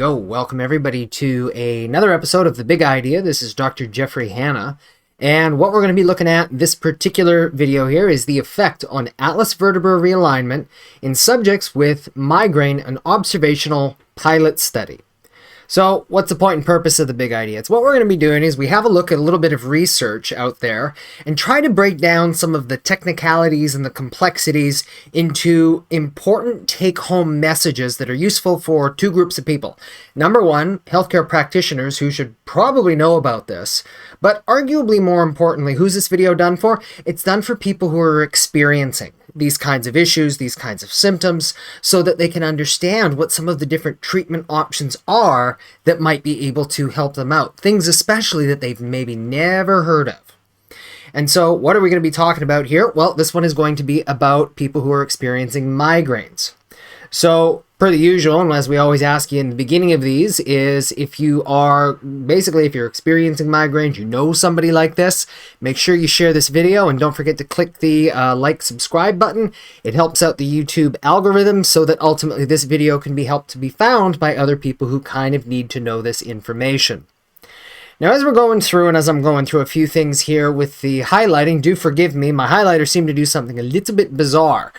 go. Welcome everybody to another episode of The Big Idea. This is Dr. Jeffrey Hanna. And what we're going to be looking at this particular video here is the effect on atlas vertebra realignment in subjects with migraine, an observational pilot study. So what's the point and purpose of The Big Idea? It's what we're going to be doing is we have a look at a little bit of research out there and try to break down some of the technicalities and the complexities into important take-home messages that are useful for two groups of people. Number one, healthcare practitioners who should probably know about this, but arguably more importantly, who's this video done for? It's done for people who are experiencing these kinds of issues, these kinds of symptoms, so that they can understand what some of the different treatment options are that might be able to help them out. Things especially that they've maybe never heard of. And so what are we going to be talking about here? Well, this one is going to be about people who are experiencing migraines. So, per the usual, and as we always ask you in the beginning of these, is if you're experiencing migraines, you know somebody like this, make sure you share this video and don't forget to click the subscribe button. It helps out the YouTube algorithm so that ultimately this video can be helped to be found by other people who kind of need to know this information. Now, as we're going through, and as I'm going through a few things here with the highlighting, do forgive me, my highlighter seemed to do something a little bit bizarre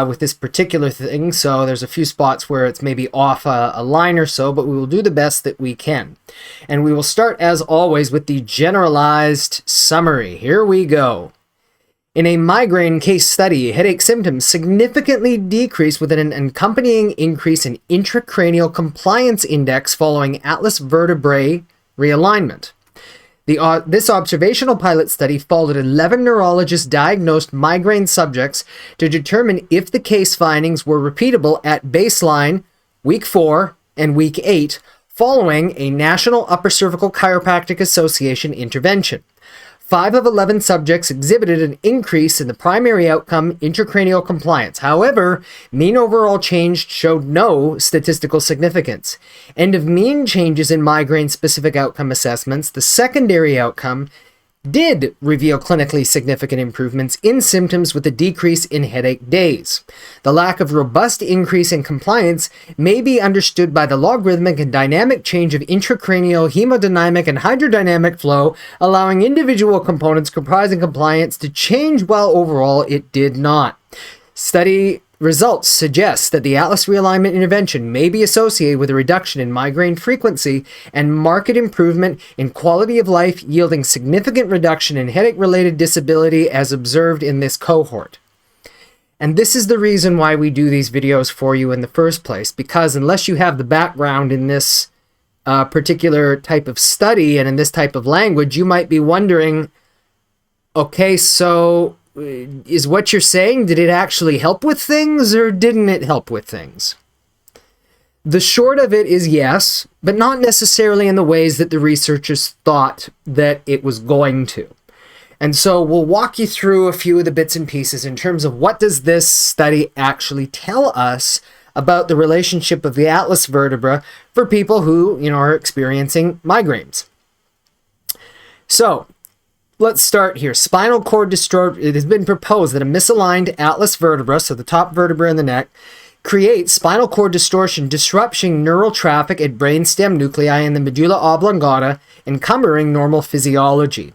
with this particular thing, so there's a few spots where it's maybe off a line or so, but we will do the best that we can. And we will start, as always, with the generalized summary. Here we go. In a migraine case study, headache symptoms significantly decreased with an accompanying increase in intracranial compliance index following atlas vertebrae realignment. This observational pilot study followed 11 neurologists diagnosed migraine subjects to determine if the case findings were repeatable at baseline, week 4, and week 8, following a National Upper Cervical Chiropractic Association intervention. 5 of 11 subjects exhibited an increase in the primary outcome, intracranial compliance. However, mean overall change showed no statistical significance. End of mean changes in migraine-specific outcome assessments, the secondary outcome, did reveal clinically significant improvements in symptoms with a decrease in headache days. The lack of robust increase in compliance may be understood by the logarithmic and dynamic change of intracranial hemodynamic and hydrodynamic flow, allowing individual components comprising compliance to change while overall it did not. Study results suggest that the atlas realignment intervention may be associated with a reduction in migraine frequency and marked improvement in quality of life, yielding significant reduction in headache-related disability as observed in this cohort. And this is the reason why we do these videos for you in the first place, because unless you have the background in this particular type of study and in this type of language, you might be wondering, okay, so is what you're saying, did it actually help with things or didn't it help with things? The short of it is yes, but not necessarily in the ways that the researchers thought that it was going to. And so we'll walk you through a few of the bits and pieces in terms of what does this study actually tell us about the relationship of the atlas vertebra for people who, are experiencing migraines. So, let's start here. Spinal cord dystrophy. It has been proposed that a misaligned atlas vertebra, so the top vertebra in the neck, creates spinal cord distortion, disrupting neural traffic at brainstem nuclei in the medulla oblongata, encumbering normal physiology.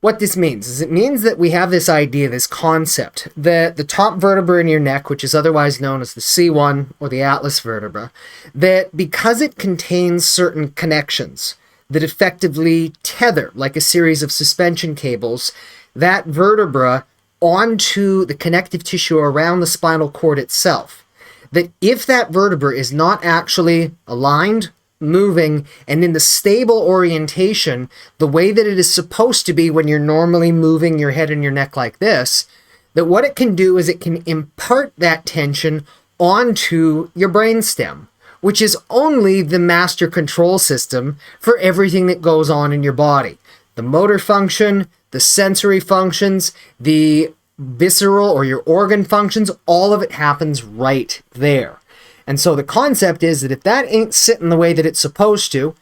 What this means is it means that we have this idea, this concept, that the top vertebra in your neck, which is otherwise known as the C1 or the atlas vertebra, that because it contains certain connections that effectively tether, like a series of suspension cables, that vertebra onto the connective tissue around the spinal cord itself. That if that vertebra is not actually aligned, moving, and in the stable orientation, the way that it is supposed to be when you're normally moving your head and your neck like this, that what it can do is it can impart that tension onto your brainstem, which is only the master control system for everything that goes on in your body. The motor function, the sensory functions, the visceral or your organ functions, all of it happens right there. And so the concept is that if that ain't sitting the way that it's supposed to,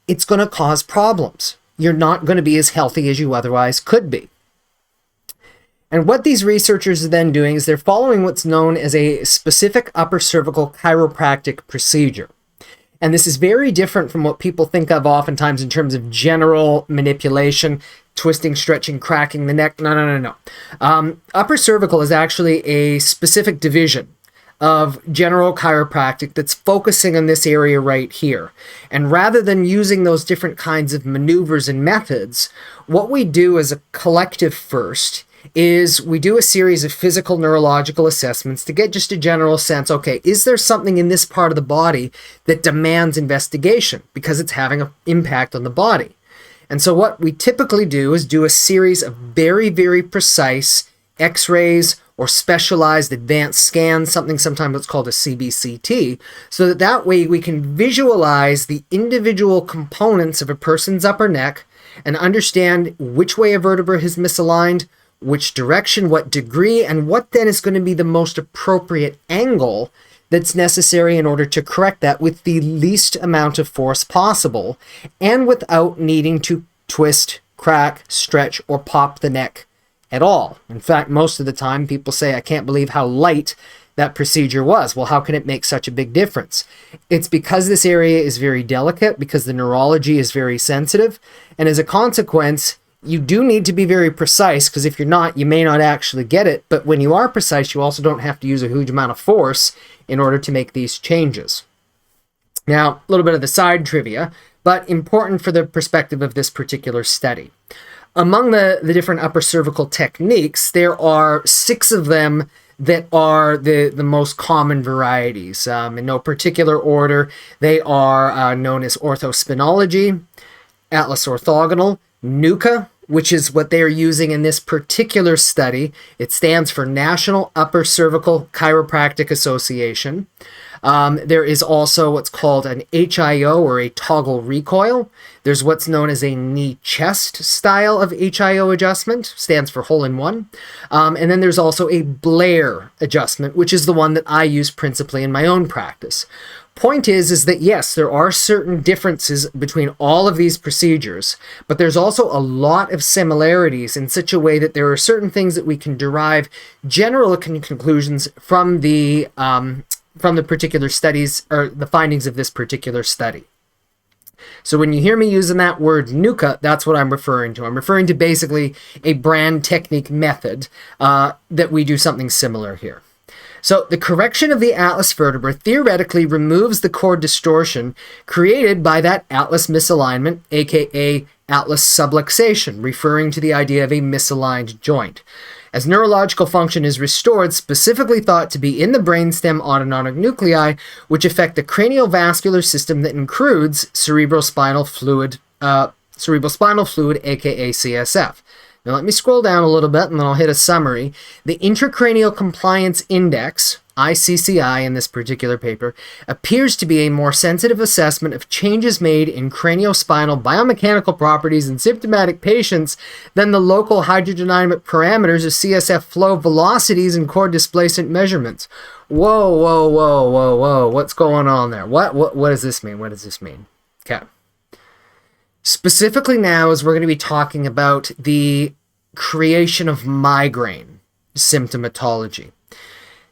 it's going to cause problems. You're not going to be as healthy as you otherwise could be. And what these researchers are then doing is they're following what's known as a specific upper cervical chiropractic procedure. And this is very different from what people think of oftentimes in terms of general manipulation, twisting, stretching, cracking the neck. No, no, no, no. Upper cervical is actually a specific division of general chiropractic that's focusing on this area right here. And rather than using those different kinds of maneuvers and methods, what we do as a collective first is we do a series of physical neurological assessments to get just a general sense, okay, is there something in this part of the body that demands investigation because it's having an impact on the body? And so what we typically do is do a series of very, very precise x-rays or specialized advanced scans, sometimes it's called a CBCT, so that way we can visualize the individual components of a person's upper neck and understand which way a vertebra is misaligned, which direction, what degree, and what then is going to be the most appropriate angle that's necessary in order to correct that with the least amount of force possible and without needing to twist, crack, stretch, or pop the neck at all. In fact, most of the time people say, I can't believe how light that procedure was. Well, how can it make such a big difference? It's because this area is very delicate, because the neurology is very sensitive, and as a consequence, you do need to be very precise, because if you're not, you may not actually get it. But when you are precise, you also don't have to use a huge amount of force in order to make these changes. Now, a little bit of the side trivia, but important for the perspective of this particular study. Among the different upper cervical techniques, there are 6 of them that are the most common varieties. In no particular order, they are known as orthospinology, atlas orthogonal, Nucca, which is what they are using in this particular study. It stands for National Upper Cervical Chiropractic Association. There is also what's called an HIO, or a toggle recoil. There's what's known as a knee-chest style of HIO adjustment, stands for hole-in-one. And then there's also a Blair adjustment, which is the one that I use principally in my own practice. Point is that yes, there are certain differences between all of these procedures, but there's also a lot of similarities in such a way that there are certain things that we can derive general conclusions from the particular studies, or the findings of this particular study. So when you hear me using that word Nucca, that's what I'm referring to. I'm referring to basically a brand technique method that we do something similar here. So the correction of the atlas vertebra theoretically removes the cord distortion created by that atlas misalignment, aka atlas subluxation, referring to the idea of a misaligned joint. As neurological function is restored, specifically thought to be in the brainstem autonomic nuclei, which affect the craniovascular system that includes cerebrospinal fluid, aka CSF. Now let me scroll down a little bit and then I'll hit a summary. The Intracranial Compliance Index, ICCI in this particular paper, appears to be a more sensitive assessment of changes made in craniospinal biomechanical properties in symptomatic patients than the local hydrodynamic parameters of CSF flow velocities and cord displacement measurements. Whoa, whoa, whoa, whoa, whoa. What's going on there? What does this mean? What does this mean? Okay. Specifically now, as we're going to be talking about the creation of migraine symptomatology.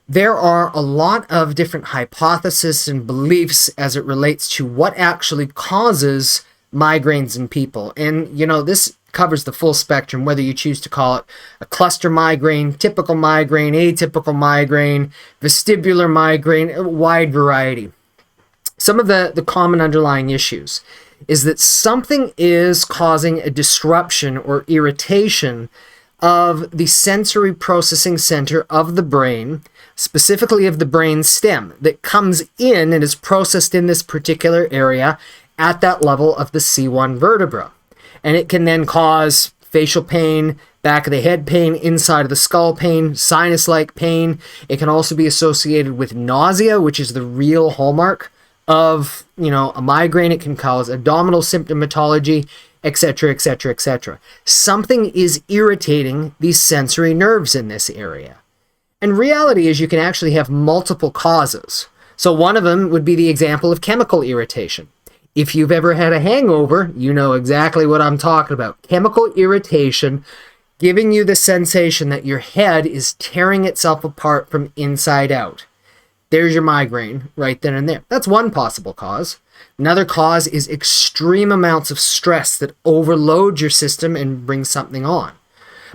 There are a lot of different hypotheses and beliefs as it relates to what actually causes migraines in people. And, you know, this covers the full spectrum, whether you choose to call it a cluster migraine, typical migraine, atypical migraine, vestibular migraine, a wide variety. Some of the common underlying issues is that something is causing a disruption or irritation of the sensory processing center of the brain, specifically of the brain stem, that comes in and is processed in this particular area at that level of the C1 vertebra. And it can then cause facial pain, back of the head pain, inside of the skull pain, sinus-like pain. It can also be associated with nausea, which is the real hallmark of, you know, a migraine. It can cause abdominal symptomatology, etc., etc., etc. Something is irritating these sensory nerves in this area. And reality is you can actually have multiple causes. So one of them would be the example of chemical irritation. If you've ever had a hangover, you know exactly what I'm talking about. Chemical irritation giving you the sensation that your head is tearing itself apart from inside out. there's your migraine right then and there. That's one possible cause. Another cause is extreme amounts of stress that overload your system and bring something on.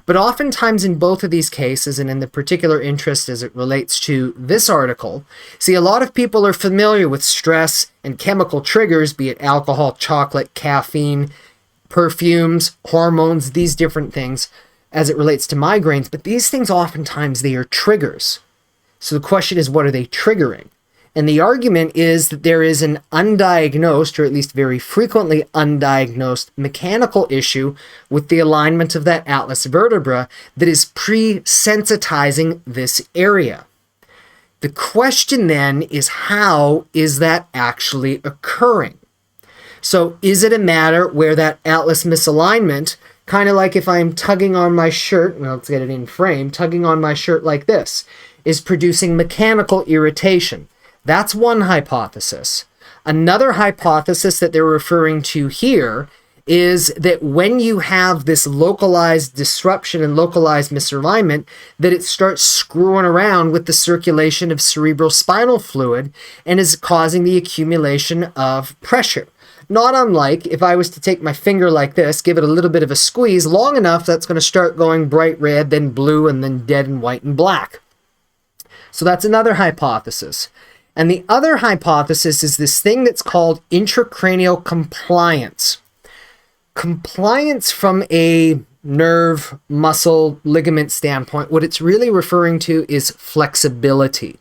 But oftentimes in both of these cases, and in the particular interest as it relates to this article, see, a lot of people are familiar with stress and chemical triggers, be it alcohol, chocolate, caffeine, perfumes, hormones, these different things as it relates to migraines. But these things oftentimes, they are triggers. So the question is, what are they triggering? And the argument is that there is an undiagnosed, or at least very frequently undiagnosed, mechanical issue with the alignment of that atlas vertebra that is pre-sensitizing this area. The question then is, how is that actually occurring? So is it a matter where that atlas misalignment, kind of like if I'm tugging on my shirt, well, let's get it in frame, tugging on my shirt like this, is producing mechanical irritation? That's one hypothesis. Another hypothesis that they're referring to here is that when you have this localized disruption and localized misalignment, that it starts screwing around with the circulation of cerebral spinal fluid and is causing the accumulation of pressure. Not unlike if I was to take my finger like this, give it a little bit of a squeeze long enough, that's going to start going bright red, then blue, and then dead and white and black. So that's another hypothesis. And the other hypothesis is this thing that's called intracranial compliance. Compliance from a nerve, muscle, ligament standpoint, what it's really referring to is flexibility.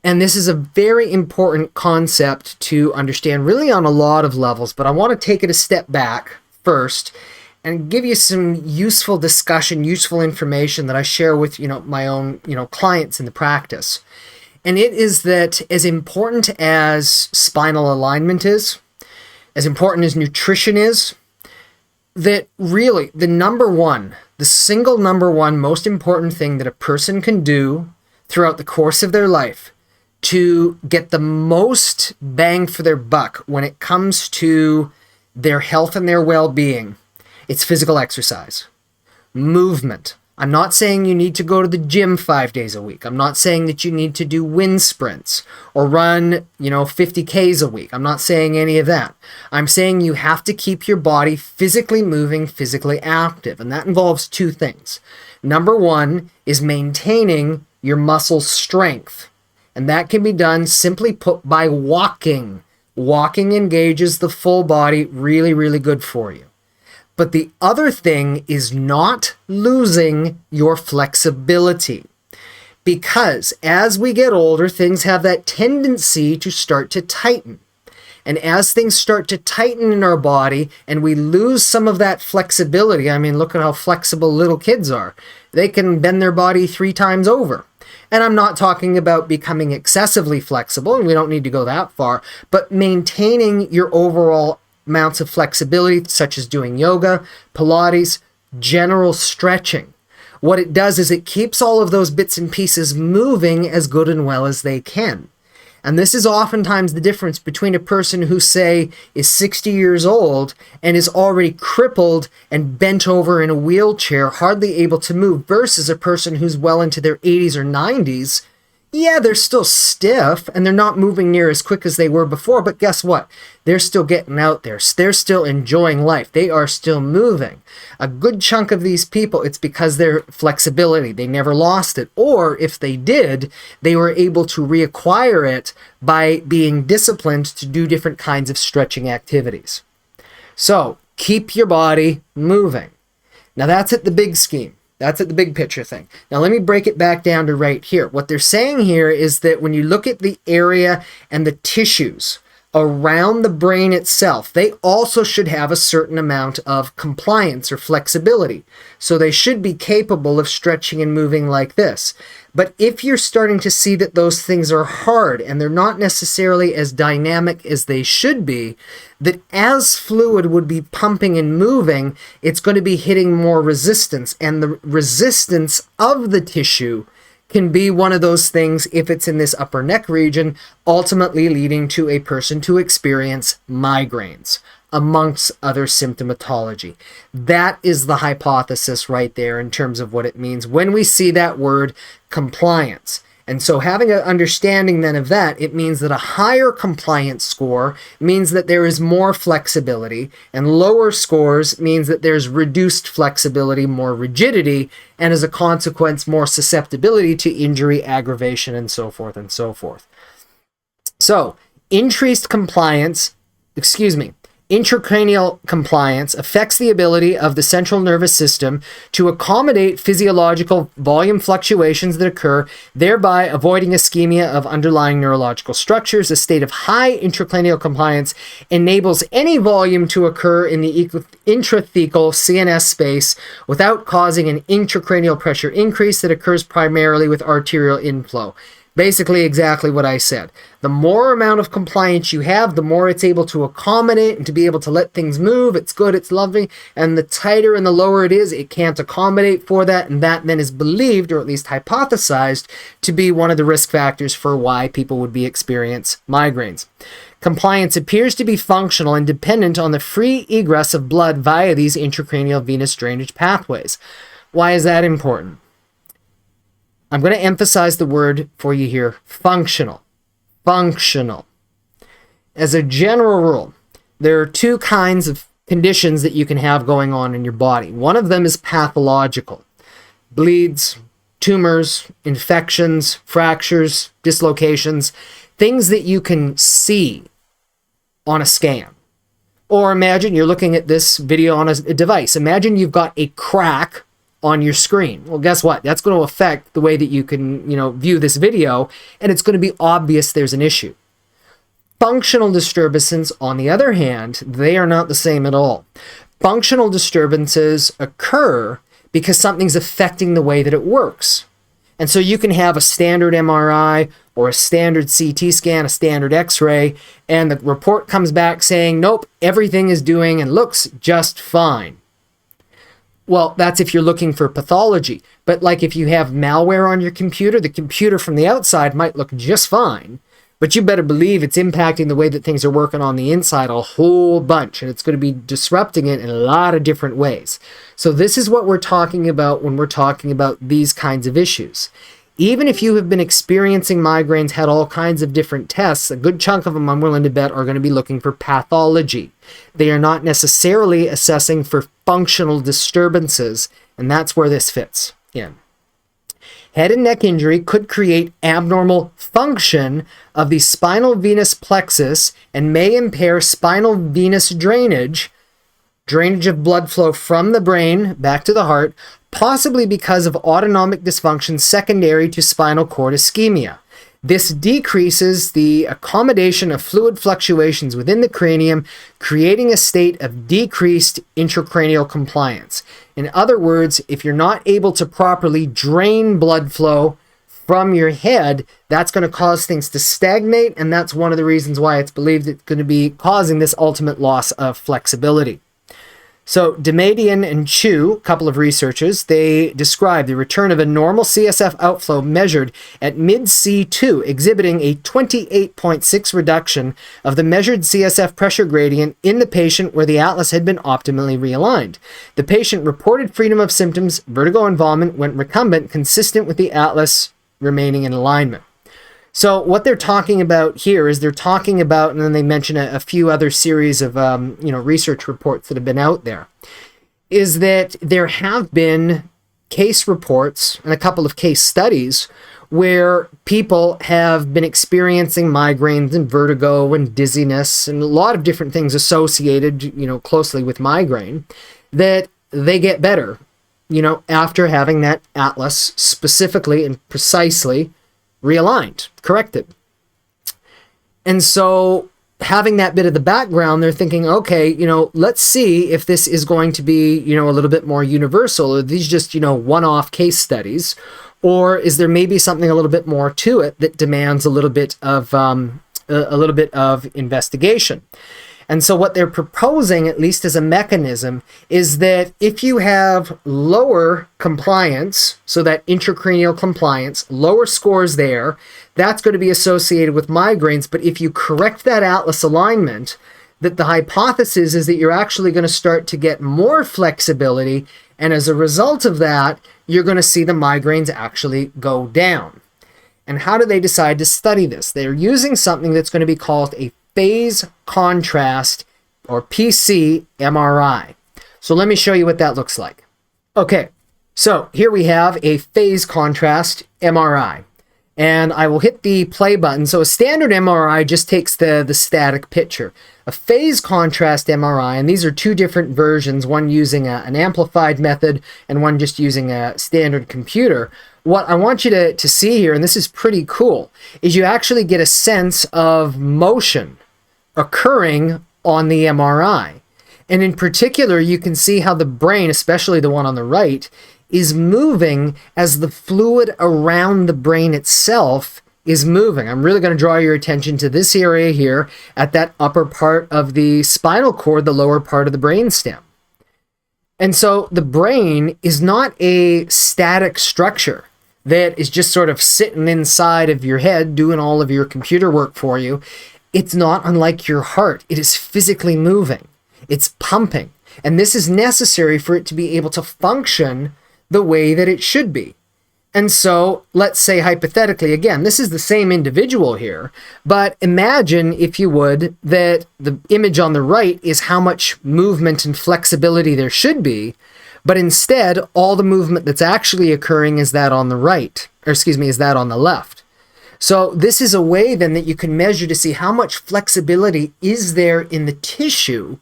And this is a very important concept to understand really on a lot of levels, but I want to take it a step back first and give you some useful discussion, useful information that I share with, my own, clients in the practice. And it is that as important as spinal alignment is, as important as nutrition is, that really the single number one most important thing that a person can do throughout the course of their life to get the most bang for their buck when it comes to their health and their well-being, it's physical exercise, movement. I'm not saying you need to go to the gym 5 days a week. I'm not saying that you need to do wind sprints or run, 50 Ks a week. I'm not saying any of that. I'm saying you have to keep your body physically moving, physically active. And that involves two things. Number one is maintaining your muscle strength. And that can be done simply put by walking. Walking engages the full body, really, really good for you. But the other thing is not losing your flexibility. Because as we get older, things have that tendency to start to tighten. And as things start to tighten in our body and we lose some of that flexibility, I mean, look at how flexible little kids are. They can bend their body 3 times over. And I'm not talking about becoming excessively flexible, and we don't need to go that far, but maintaining your overall amounts of flexibility, such as doing yoga, Pilates, general stretching. What it does is it keeps all of those bits and pieces moving as good and well as they can. And this is oftentimes the difference between a person who, say, is 60 years old and is already crippled and bent over in a wheelchair, hardly able to move, versus a person who's well into their 80s or 90s. Yeah, they're still stiff and they're not moving near as quick as they were before, but guess what? They're still getting out there. They're still enjoying life. They are still moving. A good chunk of these people, it's because their flexibility, they never lost it. Or if they did, they were able to reacquire it by being disciplined to do different kinds of stretching activities. So keep your body moving. Now that's at the big scheme. That's at the big picture thing. Now let me break it back down to right here. What they're saying here is that when you look at the area and the tissues around the brain itself, they also should have a certain amount of compliance or flexibility. So they should be capable of stretching and moving like this. But if you're starting to see that those things are hard and they're not necessarily as dynamic as they should be, that as fluid would be pumping and moving, it's going to be hitting more resistance. And the resistance of the tissue can be one of those things, if it's in this upper neck region, ultimately leading to a person to experience migraines, amongst other symptomatology. That is the hypothesis right there in terms of what it means when we see that word compliance. And so having an understanding then of that, it means that a higher compliance score means that there is more flexibility, and lower scores means that there's reduced flexibility, more rigidity, and as a consequence, more susceptibility to injury, aggravation, and so forth and so forth. So, intracranial compliance affects the ability of the central nervous system to accommodate physiological volume fluctuations that occur, thereby avoiding ischemia of underlying neurological structures. A state of high intracranial compliance enables any volume to occur in the intrathecal CNS space without causing an intracranial pressure increase that occurs primarily with arterial inflow. Basically exactly what I said. The more amount of compliance you have, the more it's able to accommodate and to be able to let things move. It's good, it's lovely. And the tighter and the lower it is, it can't accommodate for that. And that then is believed, or at least hypothesized, to be one of the risk factors for why people would be experience migraines. Compliance appears to be functional and dependent on the free egress of blood via these intracranial venous drainage pathways. Why is that important? I'm going to emphasize the word for you here, functional. Functional. As a general rule, there are two kinds of conditions that you can have going on in your body. One of them is pathological. Bleeds, tumors, infections, fractures, dislocations, things that you can see on a scan. Or imagine you're looking at this video on a device. Imagine you've got a crack on your screen. Well, guess what? That's going to affect the way that you can, view this video, and it's going to be obvious there's an issue. Functional disturbances, on the other hand, they are not the same at all. Functional disturbances occur because something's affecting the way that it works. And so you can have a standard MRI or a standard CT scan, a standard X-ray, and the report comes back saying, nope, everything is doing and looks just fine. Well, that's if you're looking for pathology. But like if you have malware on your computer, the computer from the outside might look just fine, but you better believe it's impacting the way that things are working on the inside a whole bunch, and it's going to be disrupting it in a lot of different ways. So this is what we're talking about when we're talking about these kinds of issues. Even if you have been experiencing migraines, had all kinds of different tests, a good chunk of them, I'm willing to bet, are going to be looking for pathology. They are not necessarily assessing for functional disturbances, and that's where this fits in. Head and neck injury could create abnormal function of the spinal venous plexus and may impair spinal venous drainage of blood flow from the brain back to the heart, possibly because of autonomic dysfunction secondary to spinal cord ischemia. This decreases the accommodation of fluid fluctuations within the cranium, creating a state of decreased intracranial compliance. In other words, if you're not able to properly drain blood flow from your head, that's going to cause things to stagnate, and that's one of the reasons why it's believed it's going to be causing this ultimate loss of flexibility. So Demadian and Chu, a couple of researchers, they describe the return of a normal CSF outflow measured at mid-C2, exhibiting a 28.6 reduction of the measured CSF pressure gradient in the patient where the atlas had been optimally realigned. The patient reported freedom of symptoms, vertigo and vomit went recumbent, consistent with the atlas remaining in alignment. So what they're talking about here is they're talking about, and then they mention a few other series of research reports that have been out there, is that there have been case reports and a couple of case studies where people have been experiencing migraines and vertigo and dizziness and a lot of different things associated, closely with migraine, that they get better, after having that atlas specifically and precisely realigned, corrected. And so having that bit of the background, they're thinking, okay, let's see if this is going to be, a little bit more universal. Are these just, one-off case studies? Or is there maybe something a little bit more to it that demands a little bit of investigation? And so what they're proposing, at least as a mechanism, is that if you have lower compliance, so that intracranial compliance, lower scores there, that's going to be associated with migraines. But if you correct that atlas alignment, that the hypothesis is that you're actually going to start to get more flexibility. And as a result of that, you're going to see the migraines actually go down. And how do they decide to study this? They're using something that's going to be called a phase contrast, or PC MRI. So let me show you what that looks like. Okay, so here we have a phase contrast MRI. And I will hit the play button. So a standard MRI just takes the static picture. A phase contrast MRI, and these are two different versions, one using an amplified method and one just using a standard computer. What I want you to see here, and this is pretty cool, is you actually get a sense of motion occurring on the MRI. And in particular, you can see how the brain, especially the one on the right, is moving as the fluid around the brain itself is moving. I'm really going to draw your attention to this area here at that upper part of the spinal cord, the lower part of the brainstem. And so the brain is not a static structure that is just sort of sitting inside of your head doing all of your computer work for you. It's not unlike your heart. It is physically moving. It's pumping. And this is necessary for it to be able to function the way that it should be. And so let's say hypothetically, again, this is the same individual here, but imagine, if you would, that the image on the right is how much movement and flexibility there should be, but instead all the movement that's actually occurring is that on the right, is that on the left. So this is a way then that you can measure to see how much flexibility is there in the tissue,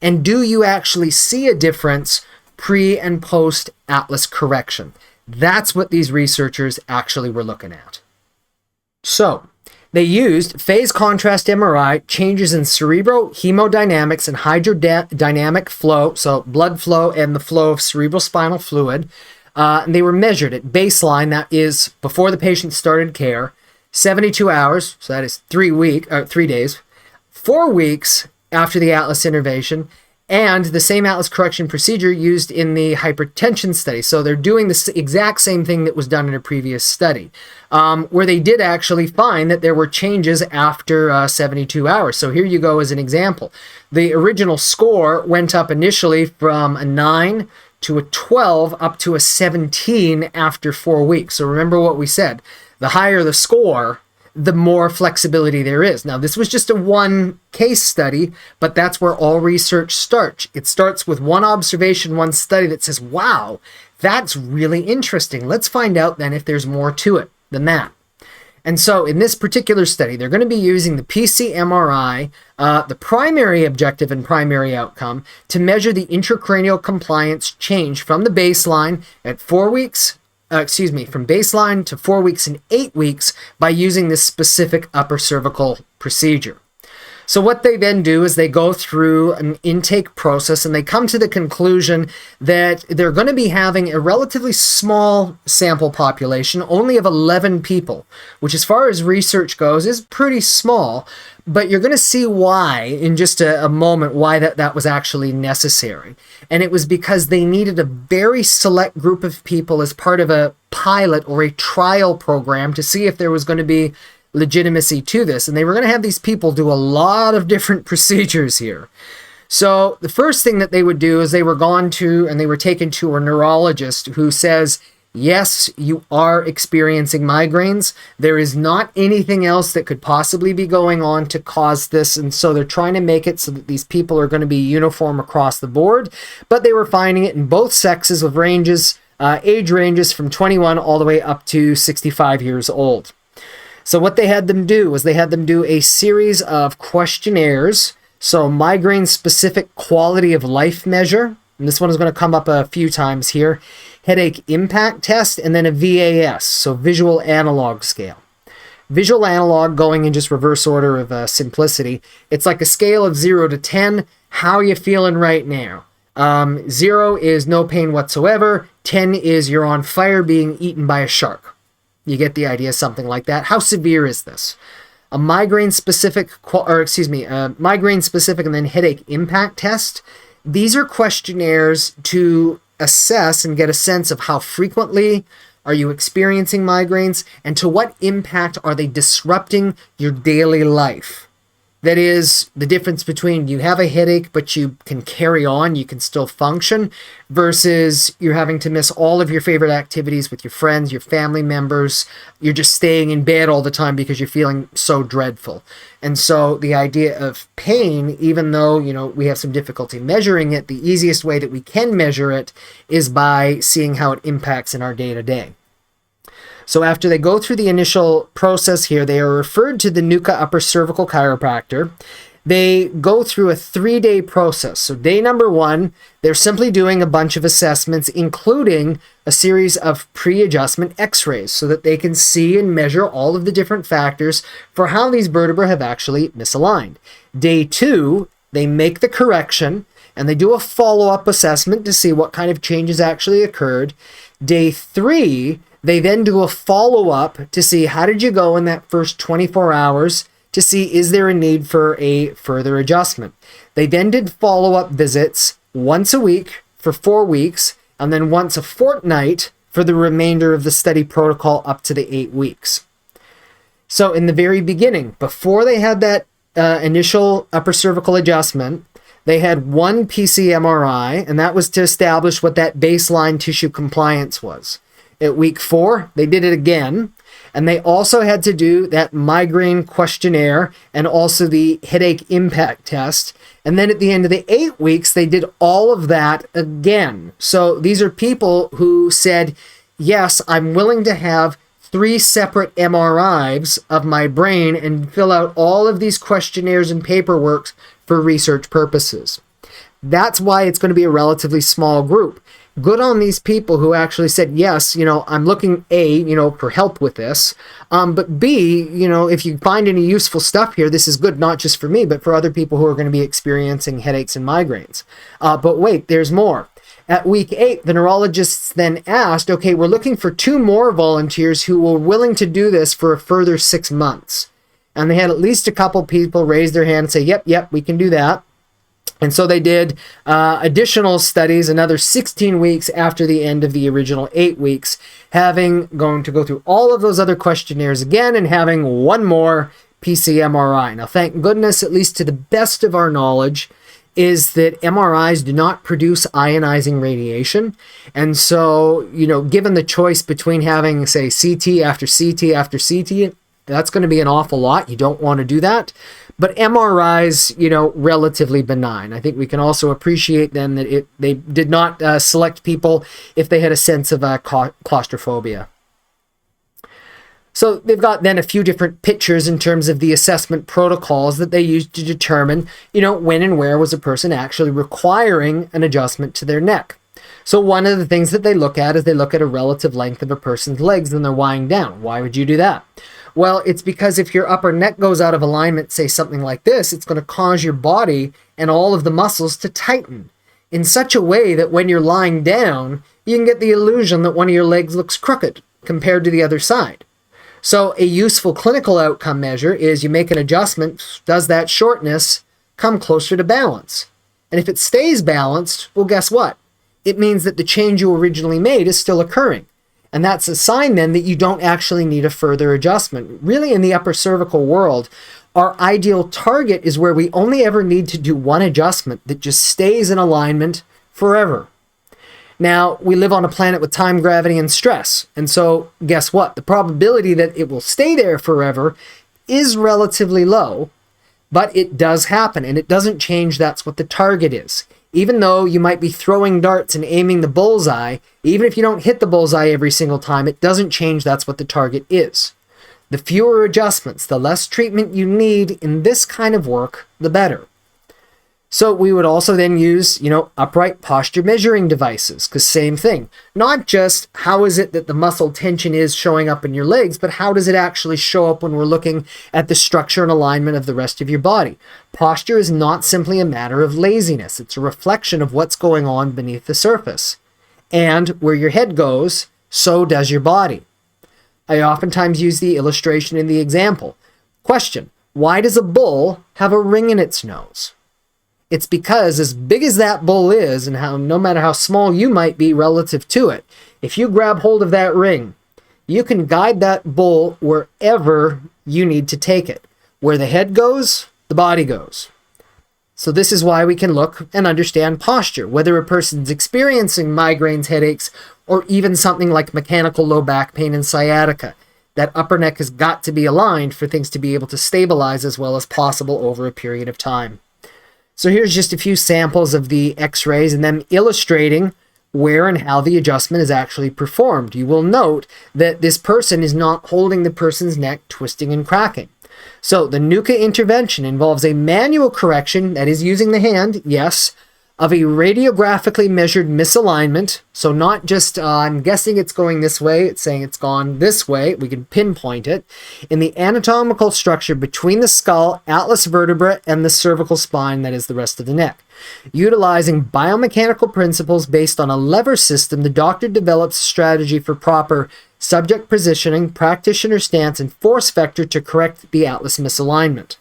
and do you actually see a difference pre and post atlas correction. That's what these researchers actually were looking at. So they used phase contrast MRI, changes in cerebral hemodynamics and hydrodynamic flow, so blood flow and the flow of cerebral spinal fluid. And they were measured at baseline, that is before the patient started care, 72 hours, so that is 3 days, 4 weeks after the atlas intervention, and the same atlas correction procedure used in the hypertension study. So they're doing the exact same thing that was done in a previous study, where they did actually find that there were changes after 72 hours. So here you go as an example. The original score went up initially from a 9 to a 12 up to a 17 after 4 weeks. So remember what we said. The higher the score, the more flexibility there is. Now, this was just a one case study, but that's where all research starts. It starts with one observation, one study that says, wow, that's really interesting. Let's find out then if there's more to it than that. And so in this particular study, they're going to be using the PC-MRI, the primary objective and primary outcome, to measure the intracranial compliance change from the baseline at 4 weeks, from baseline to 4 weeks and 8 weeks by using this specific upper cervical procedure. So what they then do is they go through an intake process, and they come to the conclusion that they're going to be having a relatively small sample population, only of 11 people, which as far as research goes is pretty small, but you're going to see why in just a moment, why that was actually necessary. And it was because they needed a very select group of people as part of a pilot or a trial program to see if there was going to be legitimacy to this. And they were going to have these people do a lot of different procedures here. So the first thing that they would do is they were taken to a neurologist who says, yes, you are experiencing migraines. There is not anything else that could possibly be going on to cause this. And so they're trying to make it so that these people are going to be uniform across the board. But they were finding it in both sexes of age ranges from 21 all the way up to 65 years old. So what they had them do was they had them do a series of questionnaires. So migraine-specific quality of life measure, and this one is going to come up a few times here, headache impact test, and then a VAS, so visual analog scale. Visual analog, going in just reverse order of simplicity, it's like a scale of 0 to 10. How are you feeling right now? 0 is no pain whatsoever. 10 is you're on fire being eaten by a shark. You get the idea, something like that. How severe is this? A migraine-specific, migraine-specific and then headache impact test. These are questionnaires to assess and get a sense of how frequently are you experiencing migraines and to what impact are they disrupting your daily life. That is the difference between you have a headache, but you can carry on, you can still function, versus you're having to miss all of your favorite activities with your friends, your family members. You're just staying in bed all the time because you're feeling so dreadful. And so the idea of pain, even though, we have some difficulty measuring it, the easiest way that we can measure it is by seeing how it impacts in our day-to-day. So after they go through the initial process here, they are referred to the Nucca upper cervical chiropractor. They go through a 3-day process. So day number 1, they're simply doing a bunch of assessments, including a series of pre-adjustment x-rays so that they can see and measure all of the different factors for how these vertebrae have actually misaligned. Day 2, they make the correction and they do a follow-up assessment to see what kind of changes actually occurred. Day 3, they then do a follow-up to see how did you go in that first 24 hours to see is there a need for a further adjustment. They then did follow-up visits once a week for 4 weeks and then once a fortnight for the remainder of the study protocol up to the 8 weeks. So in the very beginning, before they had that initial upper cervical adjustment, they had one PC-MRI, and that was to establish what that baseline tissue compliance was. At week 4, they did it again, and they also had to do that migraine questionnaire and also the headache impact test. And then at the end of the 8 weeks, they did all of that again. So these are people who said, yes, I'm willing to have 3 separate MRIs of my brain and fill out all of these questionnaires and paperwork for research purposes. That's why it's going to be a relatively small group. Good on these people who actually said, yes, I'm looking A, for help with this. But B, if you find any useful stuff here, this is good, not just for me, but for other people who are going to be experiencing headaches and migraines. But wait, there's more. At week 8, the neurologists then asked, okay, we're looking for 2 more volunteers who were willing to do this for a further 6 months. And they had at least a couple people raise their hand and say, yep, we can do that. And so they did additional studies, another 16 weeks after the end of the original 8 weeks, going to go through all of those other questionnaires again and having one more PC-MRI. Now, thank goodness, at least to the best of our knowledge, is that MRIs do not produce ionizing radiation. And so, given the choice between having, say, CT after CT after CT, that's going to be an awful lot. You don't want to do that. But MRIs, relatively benign. I think we can also appreciate then that they did not select people if they had a sense of claustrophobia. So they've got then a few different pictures in terms of the assessment protocols that they used to determine, when and where was a person actually requiring an adjustment to their neck. So one of the things that they look at is they look at a relative length of a person's legs when they're lying down. Why would you do that? Well, it's because if your upper neck goes out of alignment, say something like this, it's going to cause your body and all of the muscles to tighten in such a way that when you're lying down, you can get the illusion that one of your legs looks crooked compared to the other side. So a useful clinical outcome measure is you make an adjustment, does that shortness come closer to balance? And if it stays balanced, well, guess what? It means that the change you originally made is still occurring. And that's a sign then that you don't actually need a further adjustment. Really, in the upper cervical world, our ideal target is where we only ever need to do one adjustment that just stays in alignment forever. Now, we live on a planet with time, gravity, and stress. And so, guess what? The probability that it will stay there forever is relatively low, but it does happen, and it doesn't change that's what the target is. Even though you might be throwing darts and aiming the bullseye, even if you don't hit the bullseye every single time, it doesn't change that's what the target is. The fewer adjustments, the less treatment you need in this kind of work, the better. So we would also then use, upright posture measuring devices, because same thing. Not just how is it that the muscle tension is showing up in your legs, but how does it actually show up when we're looking at the structure and alignment of the rest of your body. Posture is not simply a matter of laziness. It's a reflection of what's going on beneath the surface. And where your head goes, so does your body. I oftentimes use the illustration in the example. Question: why does a bull have a ring in its nose? It's because as big as that bull is, and no matter how small you might be relative to it, if you grab hold of that ring, you can guide that bull wherever you need to take it. Where the head goes, the body goes. So this is why we can look and understand posture, whether a person's experiencing migraines, headaches, or even something like mechanical low back pain and sciatica. That upper neck has got to be aligned for things to be able to stabilize as well as possible over a period of time. So here's just a few samples of the x-rays and them illustrating where and how the adjustment is actually performed. You will note that this person is not holding the person's neck twisting and cracking. So the Nucca intervention involves a manual correction, that is using the hand, yes, of a radiographically measured misalignment. So not just, I'm guessing it's going this way, it's saying it's gone this way, we can pinpoint it, in the anatomical structure between the skull, atlas vertebra, and the cervical spine, that is the rest of the neck. Utilizing biomechanical principles based on a lever system, the doctor develops a strategy for proper subject positioning, practitioner stance, and force vector to correct the atlas misalignment.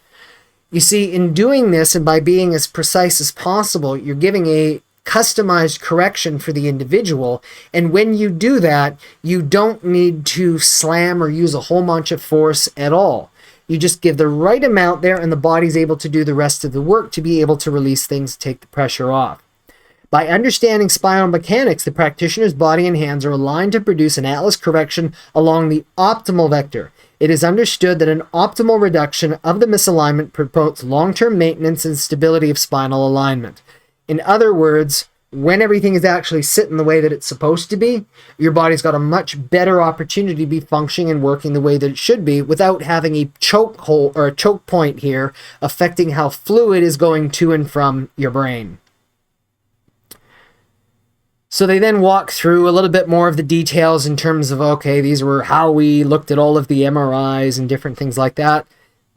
You see, in doing this and by being as precise as possible, you're giving a customized correction for the individual. And when you do that, you don't need to slam or use a whole bunch of force at all. You just give the right amount there and the body's able to do the rest of the work to be able to release things, take the pressure off. By understanding spinal mechanics, the practitioner's body and hands are aligned to produce an atlas correction along the optimal vector. It is understood that an optimal reduction of the misalignment promotes long-term maintenance and stability of spinal alignment. In other words, when everything is actually sitting the way that it's supposed to be, your body's got a much better opportunity to be functioning and working the way that it should be without having a choke hole or a choke point here affecting how fluid is going to and from your brain. So they then walk through a little bit more of the details in terms of, okay, these were how we looked at all of the MRIs and different things like that.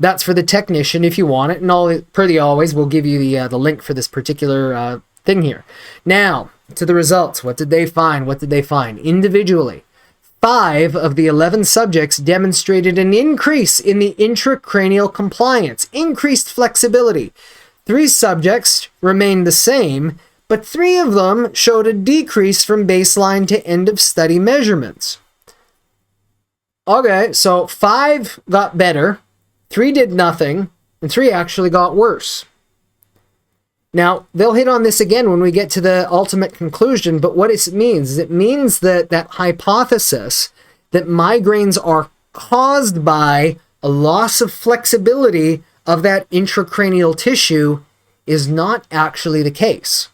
That's for the technician if you want it. And pretty always, we'll give you the link for this particular thing here. Now, to the results. What did they find? What did they find? Individually, 5 of the 11 subjects demonstrated an increase in the intracranial compliance, increased flexibility. 3 subjects remained the same, but 3 of them showed a decrease from baseline to end of study measurements. Okay, so 5 got better, 3 did nothing, and 3 actually got worse. Now, they'll hit on this again when we get to the ultimate conclusion, but what it means is it means that that hypothesis that migraines are caused by a loss of flexibility of that intracranial tissue is not actually the case.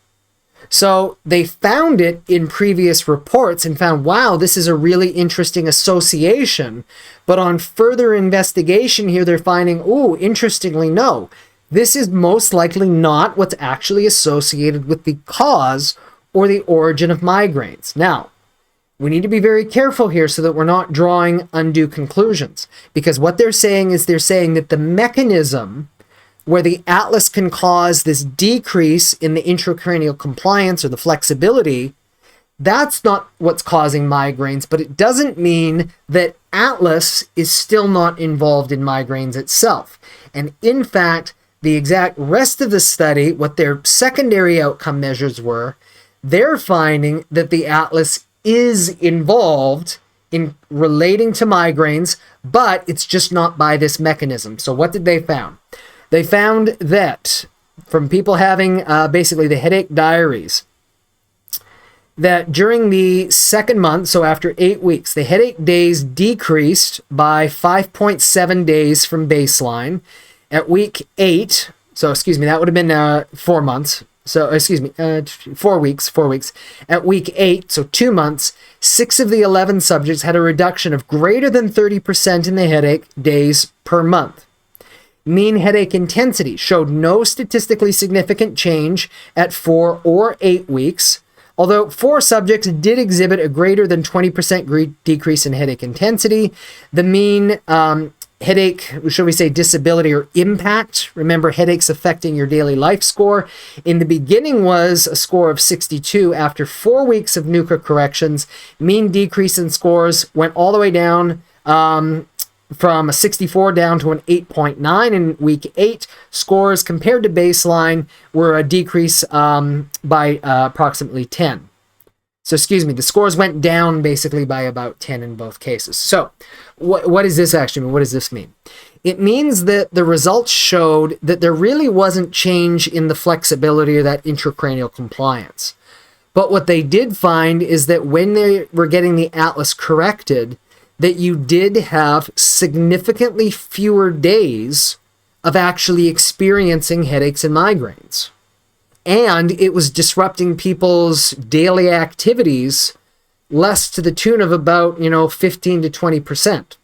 So they found it in previous reports and found, wow, this is a really interesting association. But on further investigation here, they're finding, oh, interestingly, no. This is most likely not what's actually associated with the cause or the origin of migraines. Now, we need to be very careful here so that we're not drawing undue conclusions. Because what they're saying is they're saying that the mechanism where the atlas can cause this decrease in the intracranial compliance or the flexibility, that's not what's causing migraines, but it doesn't mean that atlas is still not involved in migraines itself. And in fact, the exact rest of the study, what their secondary outcome measures were, they're finding that the atlas is involved in relating to migraines, but it's just not by this mechanism. So what did they found? They found that from people having basically the headache diaries, that during the second month, so after 8 weeks, the headache days decreased by 5.7 days from baseline. At week 8, so excuse me, that would have been 4 months. So, excuse me, 4 weeks. At week 8, so 2 months, 6 of the 11 subjects had a reduction of greater than 30% in the headache days per month. Mean headache intensity showed no statistically significant change at 4 or 8 weeks, although 4 subjects did exhibit a greater than 20% decrease in headache intensity. The mean headache, shall we say, disability or impact, remember headaches affecting your daily life score, in the beginning was a score of 62. After 4 weeks of Nucca corrections, mean decrease in scores went all the way down from a 64 down to an 8.9 in week 8. Scores compared to baseline were a decrease by approximately 10. So excuse me, the scores went down basically by about 10 in both cases. So what does this actually mean? What does this mean? It means that the results showed that there really wasn't change in the flexibility of that intracranial compliance. But what they did find is that when they were getting the atlas corrected, that you did have significantly fewer days of actually experiencing headaches and migraines. And it was disrupting people's daily activities less to the tune of about, 15 to 20%.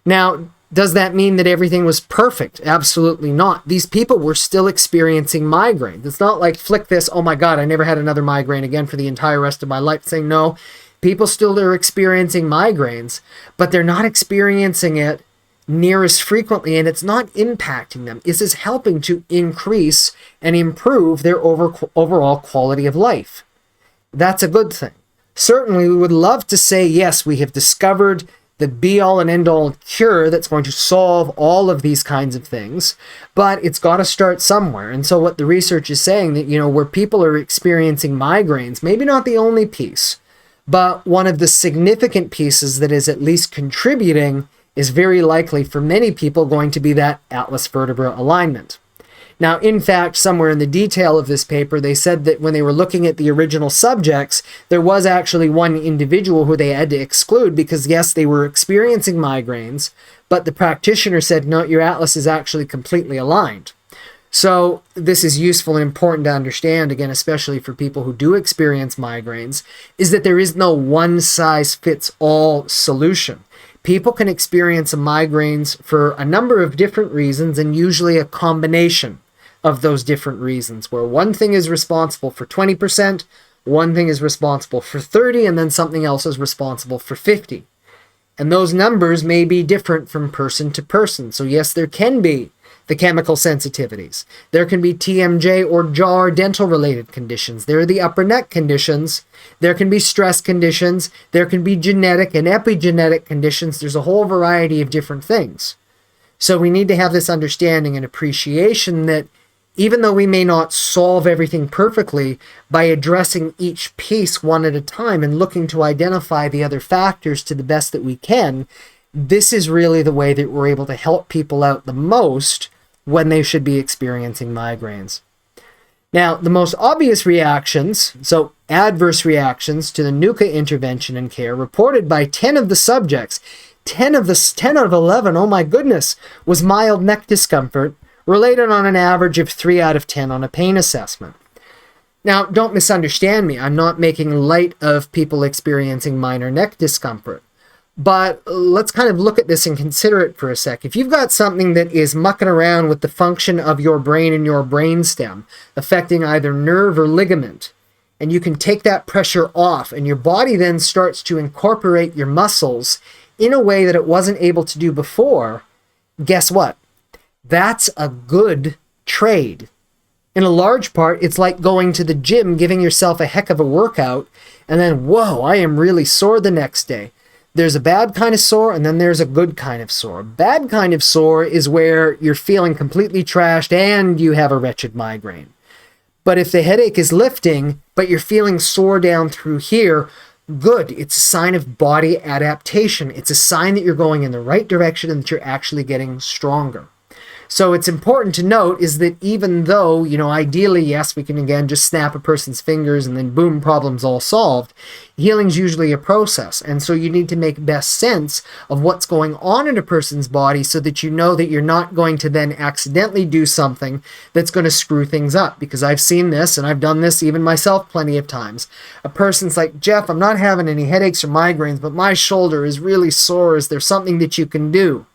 Now, does that mean that everything was perfect? Absolutely not. These people were still experiencing migraines. It's not like flick this, oh my God, I never had another migraine again for the entire rest of my life. Saying no, people still are experiencing migraines, but they're not experiencing it near as frequently, and it's not impacting them. This is helping to increase and improve their overall quality of life. That's a good thing. Certainly, we would love to say, yes, we have discovered the be-all and end-all cure that's going to solve all of these kinds of things, but it's got to start somewhere. And so what the research is saying that, where people are experiencing migraines, maybe not the only piece, but one of the significant pieces that is at least contributing is very likely for many people going to be that atlas vertebra alignment. Now, in fact, somewhere in the detail of this paper, they said that when they were looking at the original subjects, there was actually one individual who they had to exclude because, yes, they were experiencing migraines, but the practitioner said, no, your atlas is actually completely aligned. So this is useful and important to understand, again, especially for people who do experience migraines, is that there is no one-size-fits-all solution. People can experience migraines for a number of different reasons, and usually a combination of those different reasons, where one thing is responsible for 20%, one thing is responsible for 30%, and then something else is responsible for 50%. And those numbers may be different from person to person. So yes, there can be the chemical sensitivities. There can be TMJ or jaw or dental related conditions. There are the upper neck conditions. There can be stress conditions. There can be genetic and epigenetic conditions. There's a whole variety of different things. So we need to have this understanding and appreciation that even though we may not solve everything perfectly, by addressing each piece one at a time and looking to identify the other factors to the best that we can, this is really the way that we're able to help people out the most when they should be experiencing migraines. Now, the most obvious reactions, so adverse reactions to the Nucca intervention and care reported by 10 of the subjects, 10 out of 11, oh my goodness, was mild neck discomfort, related on an average of 3 out of 10 on a pain assessment. Now, don't misunderstand me. I'm not making light of people experiencing minor neck discomfort. But let's kind of look at this and consider it for a sec. If you've got something that is mucking around with the function of your brain and your brainstem, affecting either nerve or ligament, and you can take that pressure off, and your body then starts to incorporate your muscles in a way that it wasn't able to do before, guess what? That's a good trade. In a large part, it's like going to the gym, giving yourself a heck of a workout, and then, whoa, I am really sore the next day. There's a bad kind of sore, and then there's a good kind of sore. Bad kind of sore is where you're feeling completely trashed and you have a wretched migraine. But if the headache is lifting, but you're feeling sore down through here, good. It's a sign of body adaptation. It's a sign that you're going in the right direction and that you're actually getting stronger. So it's important to note is that even though, ideally, yes, we can again just snap a person's fingers and then boom, problem's all solved, healing's usually a process. And so you need to make best sense of what's going on in a person's body so that you know that you're not going to then accidentally do something that's going to screw things up. Because I've seen this, and I've done this even myself plenty of times. A person's like, Jeff, I'm not having any headaches or migraines, but my shoulder is really sore. Is there something that you can do?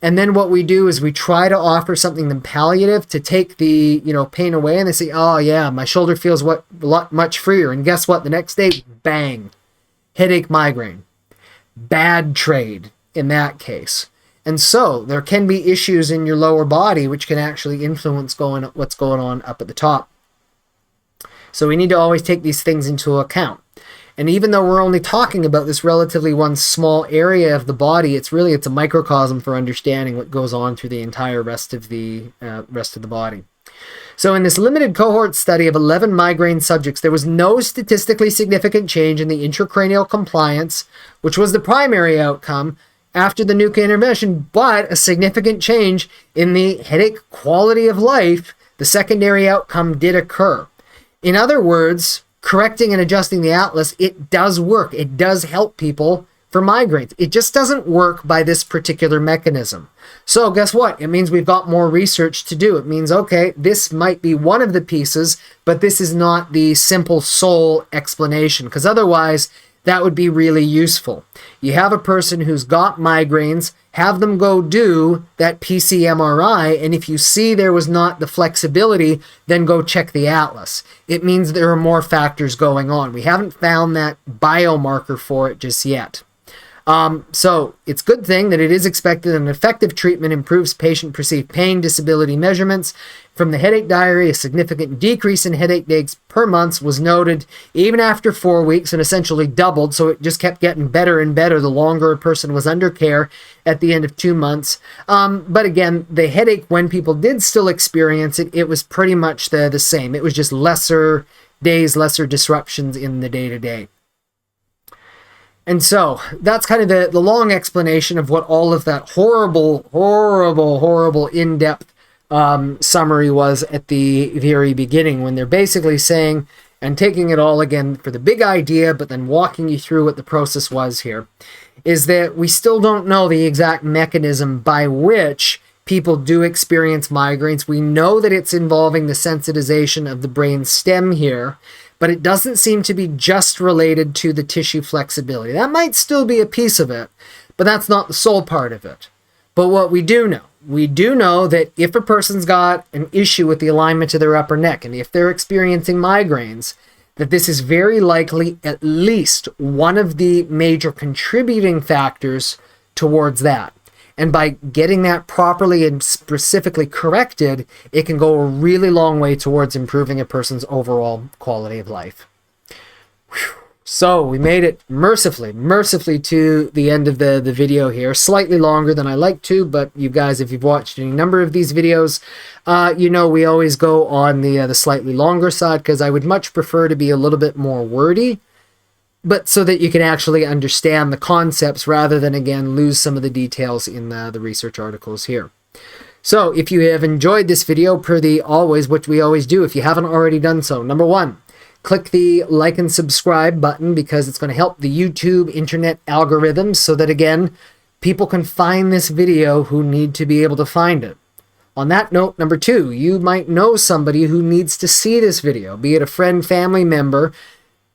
And then what we do is we try to offer something then palliative to take the pain away, and they say, oh yeah, my shoulder feels much freer. And guess what? The next day, bang, headache, migraine. Bad trade in that case. And so there can be issues in your lower body which can actually influence what's going on up at the top. So we need to always take these things into account. And even though we're only talking about this relatively one small area of the body, it's a microcosm for understanding what goes on through the entire rest of the body. So in this limited cohort study of 11 migraine subjects, there was no statistically significant change in the intracranial compliance, which was the primary outcome after the Nucca intervention, but a significant change in the headache quality of life. The secondary outcome did occur. In other words, correcting and adjusting the atlas, it does work. It does help people for migraines. It just doesn't work by this particular mechanism. So guess what? It means we've got more research to do. It means, okay, this might be one of the pieces, but this is not the simple sole explanation, because otherwise that would be really useful. You have a person who's got migraines, have them go do that PCMRI, and if you see there was not the flexibility, then go check the atlas. It means there are more factors going on. We haven't found that biomarker for it just yet. So it's a good thing that it is expected an effective treatment improves patient perceived pain disability measurements. From the headache diary, a significant decrease in headache days per month was noted even after 4 weeks and essentially doubled. So it just kept getting better and better the longer a person was under care at the end of 2 months. But again, the headache, when people did still experience it, it was pretty much the same. It was just lesser days, lesser disruptions in the day-to-day. And so that's kind of the long explanation of what all of that horrible, in-depth summary was at the very beginning, when they're basically saying and taking it all again for the big idea, but then walking you through what the process was here, is that we still don't know the exact mechanism by which people do experience migraines. We know that it's involving the sensitization of the brain stem here, but it doesn't seem to be just related to the tissue flexibility. That might still be a piece of it, but that's not the sole part of it. But what we do know that if a person's got an issue with the alignment of their upper neck, and if they're experiencing migraines, that this is very likely at least one of the major contributing factors towards that. And by getting that properly and specifically corrected, it can go a really long way towards improving a person's overall quality of life. Whew. So we made it mercifully to the end of the video here. Slightly longer than I like to, but you guys, if you've watched any number of these videos, you know we always go on the slightly longer side, because I would much prefer to be a little bit more wordy, but so that you can actually understand the concepts rather than, again, lose some of the details in the research articles here. So if you have enjoyed this video, per the always, what we always do, if you haven't already done so, number one, click the like and subscribe button, because it's going to help the YouTube internet algorithms so that, again, people can find this video who need to be able to find it. On that note, number two, you might know somebody who needs to see this video, be it a friend, family member,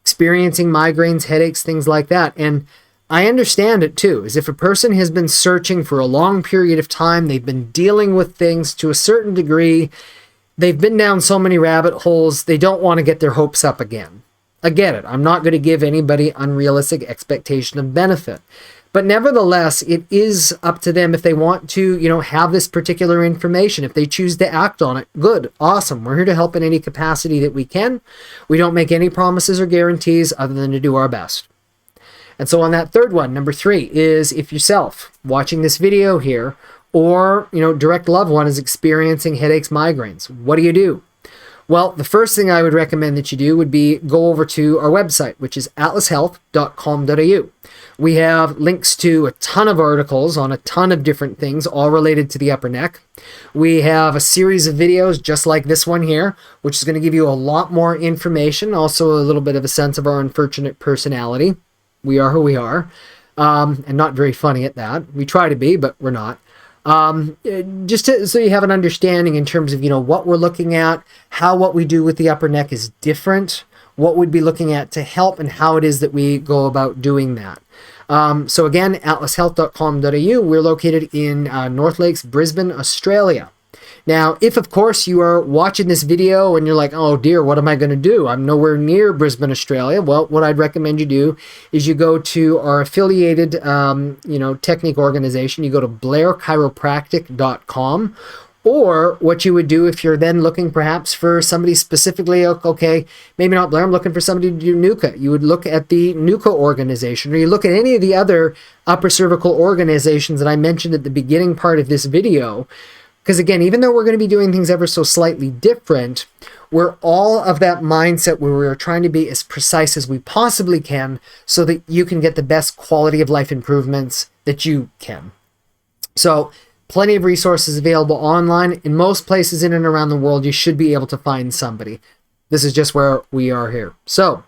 experiencing migraines, headaches, things like that. And I understand it too, is if a person has been searching for a long period of time, they've been dealing with things to a certain degree, they've been down so many rabbit holes, they don't want to get their hopes up again. I get it. I'm not going to give anybody unrealistic expectation of benefit. But nevertheless, it is up to them if they want to, have this particular information. If they choose to act on it, good, awesome. We're here to help in any capacity that we can. We don't make any promises or guarantees other than to do our best. And so on that third one, number three, is if yourself watching this video here, or, direct loved one is experiencing headaches, migraines, what do? Well, the first thing I would recommend that you do would be go over to our website, which is atlashealth.com.au. We have links to a ton of articles on a ton of different things, all related to the upper neck. We have a series of videos just like this one here, which is going to give you a lot more information, also a little bit of a sense of our unfortunate personality. We are who we are, and not very funny at that. We try to be, but we're not. So you have an understanding in terms of, what we're looking at, how what we do with the upper neck is different, what we'd be looking at to help, and how it is that we go about doing that. So again, atlashealth.com.au, we're located in North Lakes, Brisbane, Australia. Now, if of course you are watching this video and you're like, oh dear, what am I going to do? I'm nowhere near Brisbane, Australia. Well, what I'd recommend you do is you go to our affiliated, technique organization. You go to blairchiropractic.com. Or what you would do if you're then looking perhaps for somebody specifically, okay, maybe not Blair, I'm looking for somebody to do Nucca. You would look at the Nucca organization, or you look at any of the other upper cervical organizations that I mentioned at the beginning part of this video. Because again, even though we're going to be doing things ever so slightly different, we're all of that mindset where we're trying to be as precise as we possibly can so that you can get the best quality of life improvements that you can. So plenty of resources available online. In most places in and around the world, you should be able to find somebody. This is just where we are here. So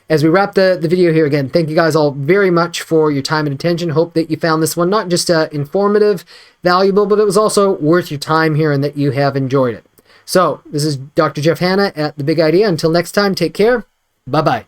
as we wrap the video here, again, thank you guys all very much for your time and attention. Hope that you found this one not just informative, valuable, but it was also worth your time here and that you have enjoyed it. So this is Dr. Jeff Hanna at The Big Idea. Until next time, take care. Bye-bye.